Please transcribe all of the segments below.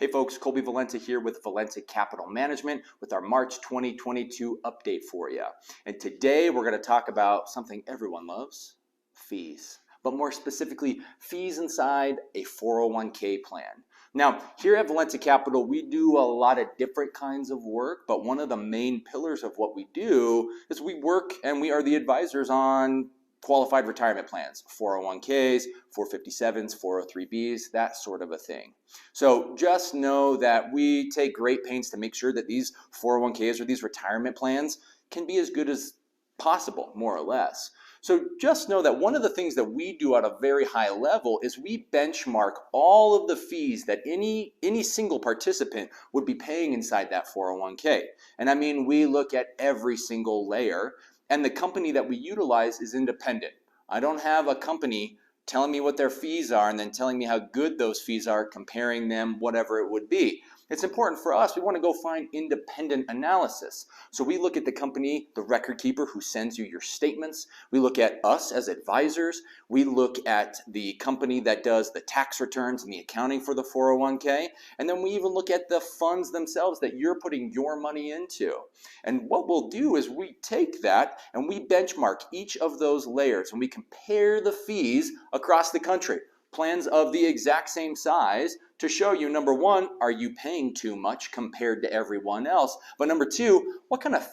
Hey folks, Colby Valenta here with Valenta Capital Management with our March 2022 update for you. And today we're going to talk about something everyone loves, fees. But more specifically, fees inside a 401k plan. Now, here at Valenta Capital, we do a lot of different kinds of work, but one of the main pillars of what we do is we work and we are the advisors on qualified retirement plans, 401ks, 457s, 403bs, that sort of a thing. So just know that we take great pains to make sure that these 401ks or these retirement plans can be as good as possible, more or less. So just know that one of the things that we do at a very high level is we benchmark all of the fees that any single participant would be paying inside that 401k. And I mean, we look at every single layer. And the company that we utilize is independent. I don't have a company telling me what their fees are and then telling me how good those fees are, comparing them, whatever it would be. It's important for us. We want to go find independent analysis. So we look at the company, the record keeper who sends you your statements. We look at us as advisors. We look at the company that does the tax returns and the accounting for the 401k. And then we even look at the funds themselves that you're putting your money into. And what we'll do is we take that and we benchmark each of those layers and we compare the fees across the country. Plans of the exact same size to show you, number one, are you paying too much compared to everyone else? But number two, what kind of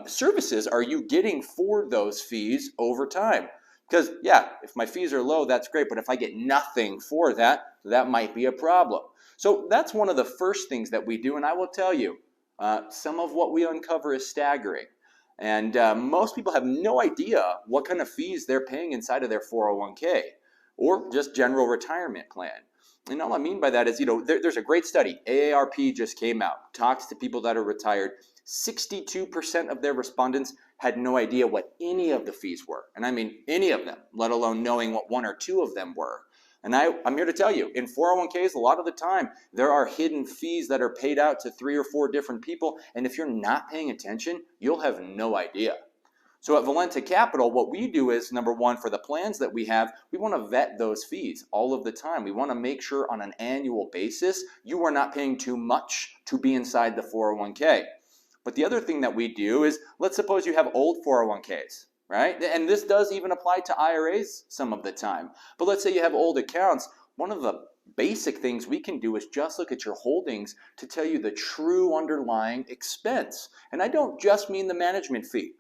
services are you getting for those fees over time? Because yeah, if my fees are low, that's great, but if I get nothing for that, that might be a problem. So that's one of the first things that we do, and I will tell you, some of what we uncover is staggering. And most people have no idea what kind of fees they're paying inside of their 401k. Or just general retirement plan. And all I mean by that is, there's a great study. AARP just came out, talks to people that are retired. 62% of their respondents had no idea what any of the fees were. And I mean any of them, let alone knowing what one or two of them were. And I'm here to tell you, in 401ks, a lot of the time, there are hidden fees that are paid out to 3 or 4 different people. And if you're not paying attention, you'll have no idea. So at Valenta Capital, what we do is, number one, for the plans that we have, we want to vet those fees all of the time. We want to make sure on an annual basis, you are not paying too much to be inside the 401k. But the other thing that we do is, let's suppose you have old 401ks, right? And this does even apply to IRAs some of the time. But let's say you have old accounts. One of the basic things we can do is just look at your holdings to tell you the true underlying expense. And I don't just mean the management fee.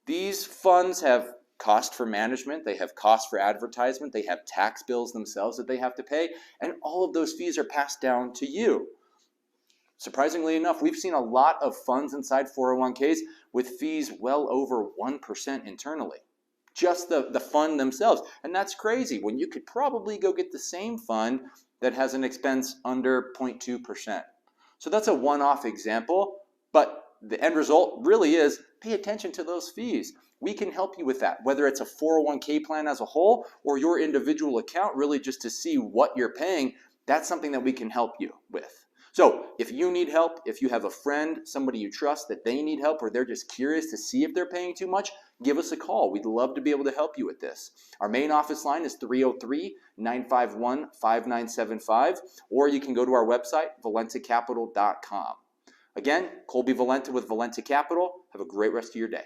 These funds have cost for management, they have cost for advertisement, they have tax bills themselves that they have to pay, and all of those fees are passed down to you. Surprisingly enough, we've seen a lot of funds inside 401ks with fees well over 1% internally. Just the fund themselves. And that's crazy when you could probably go get the same fund that has an expense under 0.2%. So that's a one-off example, but the end result really is pay attention to those fees. We can help you with that, whether it's a 401k plan as a whole or your individual account, really just to see what you're paying. That's something that we can help you with. So if you need help, if you have a friend, somebody you trust that they need help or they're just curious to see if they're paying too much, give us a call. We'd love to be able to help you with this. Our main office line is 303-951-5975, or you can go to our website, valentacapital.com. Again, Colby Valenta with Valenta Capital. Have a great rest of your day.